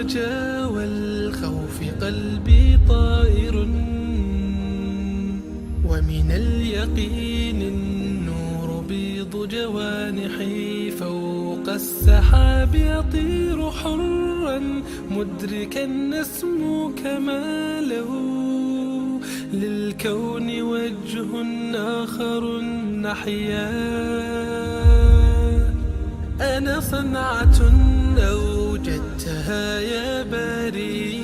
الرجا والخوف قلبي طائر، ومن اليقين النور بيض جوانحي، فوق السحاب يطير حرا مدركا نسمو كماله، للكون وجه آخر نحيا. أنا صنعة أوجدتها يا باري،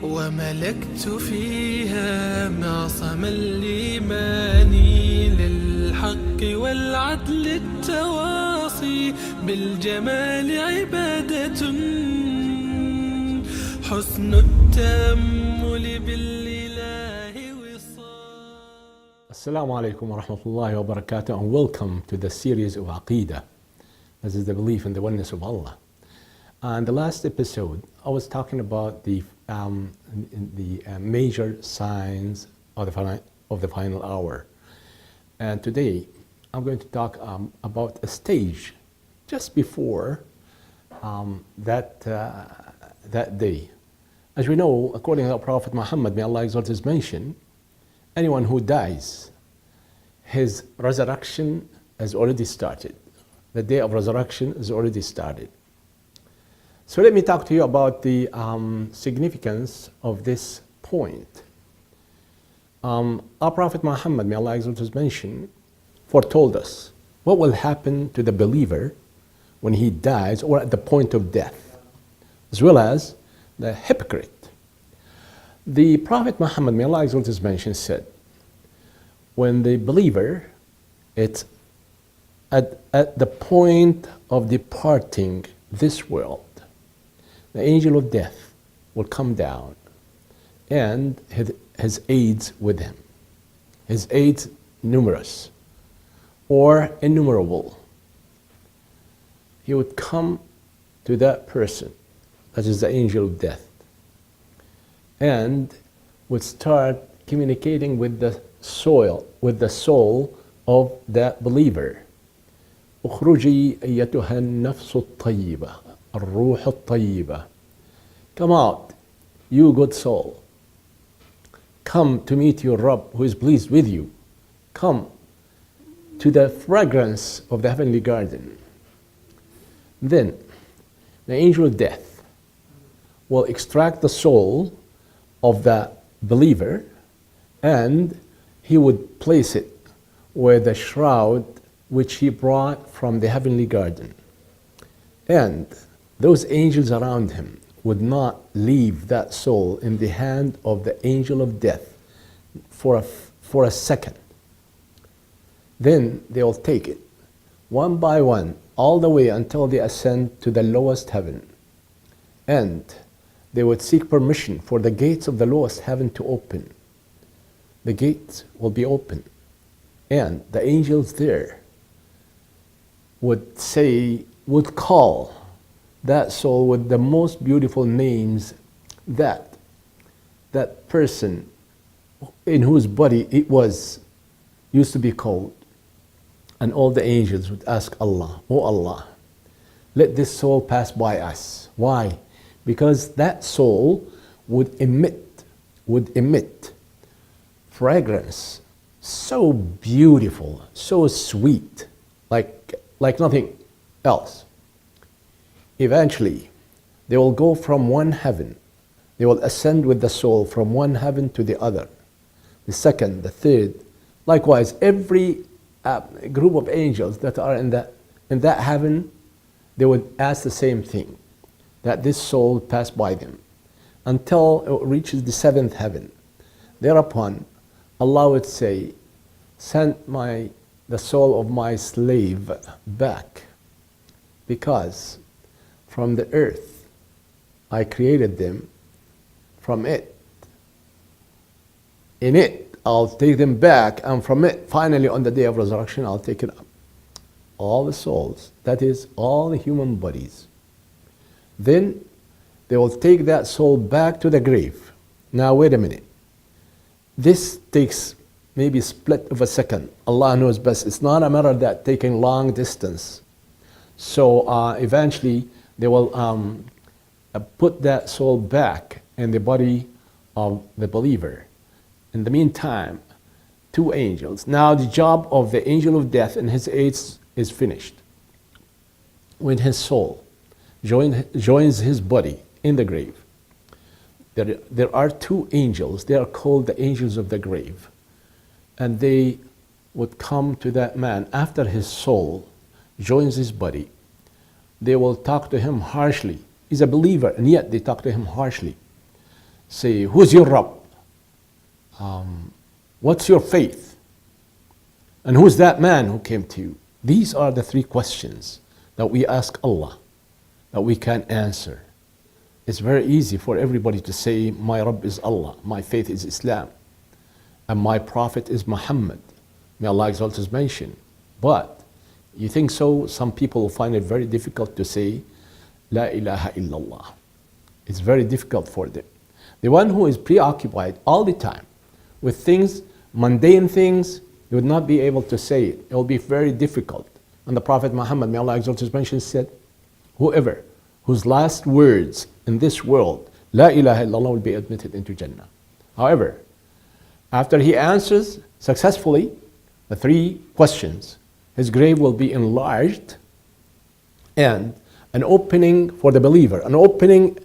وملكت فيها معصم الإيمان، للحق والعدل التواصي، بالجمال عبادة، حسن التأمل بالإله وصال. Assalamu alaikum wa rahmatullahi wa barakatuh, and welcome to the series of AQEEDAH. This is the belief in the oneness of Allah. In the last episode, I was talking about the major signs of the final hour. And today, I'm going to talk about a stage just before that day. As we know, according to the Prophet Muhammad, may Allah exalt his mention, anyone who dies, his resurrection has already started. The day of resurrection has already started. So let me talk to you about the significance of this point. Our Prophet Muhammad, may Allah exalt his mention, foretold us what will happen to the believer when he dies or at the point of death, as well as the hypocrite. The Prophet Muhammad, may Allah exalt his mention, said, when the believer, it's at the point of departing this world, the angel of death will come down and his aides with him. His aides numerous or innumerable. He would come to that person, that is the angel of death, and would start communicating with the soul of that believer. اخرجي أيتها النفس الطيبة الروح الطيبة. Come out, you good soul. Come to meet your Rabb who is pleased with you. Come to the fragrance of the heavenly garden. Then the angel of death will extract the soul of the believer, and he would place it with the shroud which he brought from the heavenly garden. And those angels around him would not leave that soul in the hand of the angel of death for a second. Then they will take it one by one all the way until they ascend to the lowest heaven. And they would seek permission for the gates of the lowest heaven to open. The gates will be open, and the angels there would call that soul with the most beautiful names that person in whose body it used to be called. And all the angels would ask Allah, "Oh Allah, let this soul pass by us." Why? Because that soul would emit fragrance so beautiful, so sweet, like nothing else. Eventually, they will go from one heaven. They will ascend with the soul from one heaven to the other, the second, the third. Likewise, every group of angels that are in that heaven, they would ask the same thing, that this soul pass by them until it reaches the seventh heaven. Thereupon, Allah would say, "Send the soul of my slave back, because from the earth I created them, from it, in it I'll take them back, and from it, finally on the day of resurrection, I'll take it up." All the souls, that is, all the human bodies. Then they will take that soul back to the grave. Now wait a minute. This takes maybe a split of a second. Allah knows best. It's not a matter that taking long distance. So eventually they will put that soul back in the body of the believer. In the meantime, two angels. Now the job of the angel of death and his aides is finished. When his soul joins his body in the grave, there are two angels. They are called the angels of the grave. And they would come to that man after his soul joins his body. They will talk to him harshly. He's a believer, and yet they talk to him harshly. Say, who's your Rabb? What's your faith? And who's that man who came to you? These are the three questions that we ask Allah, that we can answer. It's very easy for everybody to say, my Rabb is Allah, my faith is Islam, and my prophet is Muhammad. May Allah exalt his mention. But you think so? Some people find it very difficult to say, La ilaha illallah. It's very difficult for them. The one who is preoccupied all the time with things, mundane things, he would not be able to say it. It will be very difficult. And the Prophet Muhammad, may Allah exalt his mention, said, whoever whose last words in this world, La ilaha illallah, will be admitted into Jannah. However, after he answers successfully the three questions, his grave will be enlarged and an opening for the believer, an opening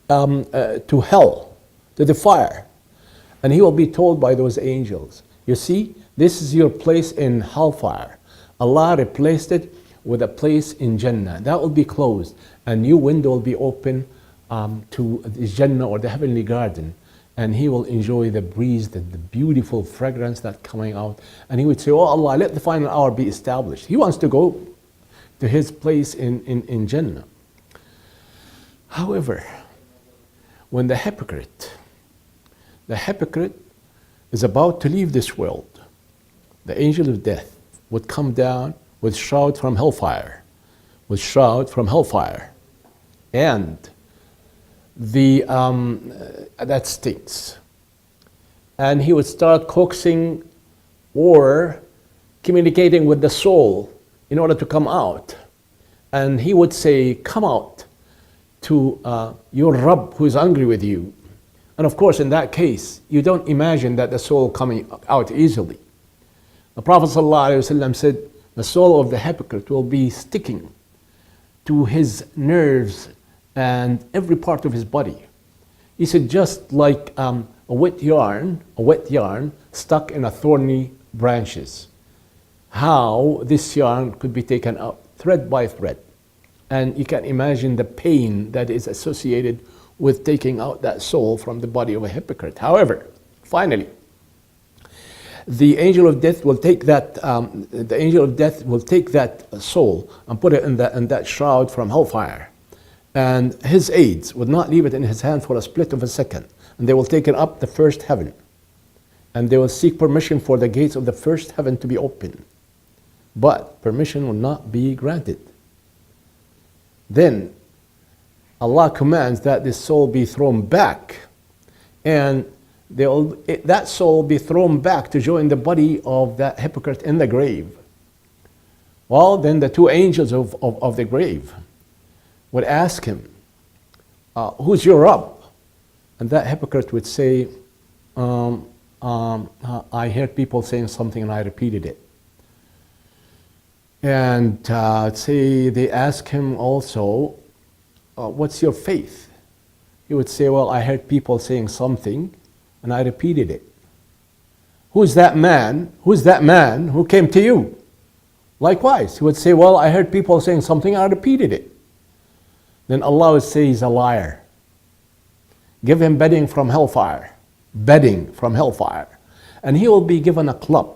to hell, to the fire. And he will be told by those angels, you see, this is your place in hellfire. Allah replaced it with a place in Jannah. That will be closed. A new window will be open to the Jannah or the heavenly garden. And he will enjoy the breeze, the beautiful fragrance that's coming out. And he would say, oh Allah, let the final hour be established. He wants to go to his place in Jannah. However, when the hypocrite is about to leave this world, the angel of death would come down with shroud from hellfire, and that stinks. And he would start coaxing or communicating with the soul in order to come out. And he would say, come out to your Rabb who is angry with you. And of course, in that case, you don't imagine that the soul coming out easily. The Prophet ﷺ said, the soul of the hypocrite will be sticking to his nerves and every part of his body. He said, just like a wet yarn stuck in a thorny branches. How this yarn could be taken out, thread by thread. And you can imagine the pain that is associated with taking out that soul from the body of a hypocrite. However, finally, the angel of death will take that soul and put it in that shroud from hellfire. And his aides would not leave it in his hand for a split of a second. And they will take it up the first heaven. And they will seek permission for the gates of the first heaven to be opened. But permission will not be granted. Then Allah commands that this soul be thrown back. And that soul will be thrown back to join the body of that hypocrite in the grave. Well, then the two angels of the grave would ask him, who's your Rabb? And that hypocrite would say, I heard people saying something and I repeated it. And say they ask him also, what's your faith? He would say, well, I heard people saying something and I repeated it. Who's that man? Who's that man who came to you? Likewise, he would say, well, I heard people saying something, I repeated it. Then Allah would say he's a liar. Give him bedding from hellfire. Bedding from hellfire. And he will be given a club.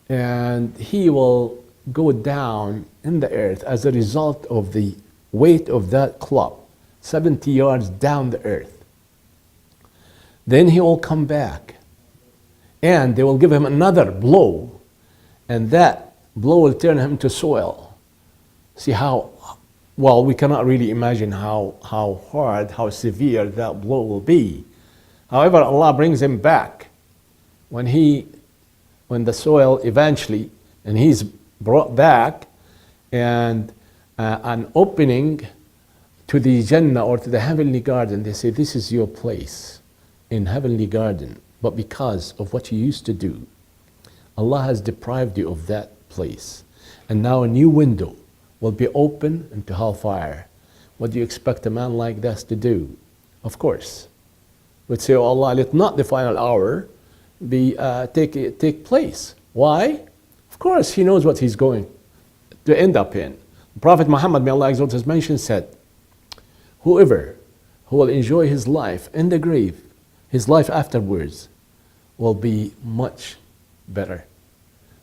And he will go down in the earth as a result of the weight of that club, 70 yards down the earth. Then he will come back. And they will give him another blow. And that blow will turn him to soil. See how, well, we cannot really imagine how hard, how severe that blow will be. However, Allah brings him back. When the soil eventually, and he's brought back, and an opening to the Jannah or to the heavenly garden, they say, this is your place in heavenly garden. But because of what you used to do, Allah has deprived you of that place. And now a new window will be open into hellfire. What do you expect a man like this to do? Of course, we'd say, oh Allah, let not the final hour be take place. Why? Of course, he knows what he's going to end up in. Prophet Muhammad, may Allah exalt his mention, said, whoever who will enjoy his life in the grave, his life afterwards will be much better.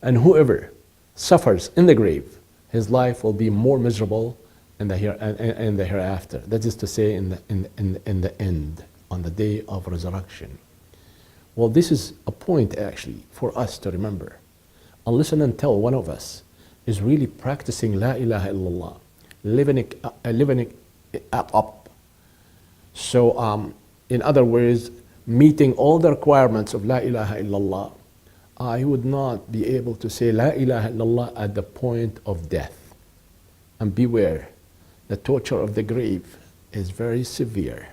And whoever suffers in the grave, his life will be more miserable in the hereafter. That is to say, in the end, on the day of resurrection. Well, this is a point actually for us to remember. Unless and until one of us is really practicing La ilaha illallah, living it up. So, in other words, meeting all the requirements of La ilaha illallah, I would not be able to say La ilaha illallah at the point of death. And beware, the torture of the grave is very severe.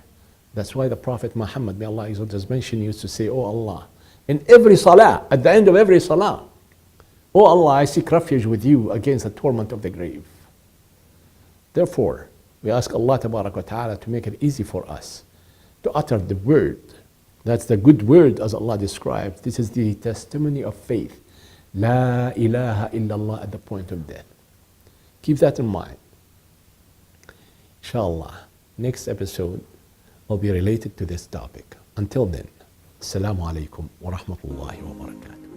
That's why the Prophet Muhammad, may Allah exalt his mention, used to say, oh Allah, in every salah, at the end of every salah, oh Allah, I seek refuge with you against the torment of the grave. Therefore, we ask Allah Tabarak wa Ta'ala to make it easy for us to utter the word. That's the good word as Allah describes. This is the testimony of faith. La ilaha illallah at the point of death. Keep that in mind. Inshallah, next episode will be related to this topic. Until then, Assalamu alaikum wa rahmatullahi wa barakatuh.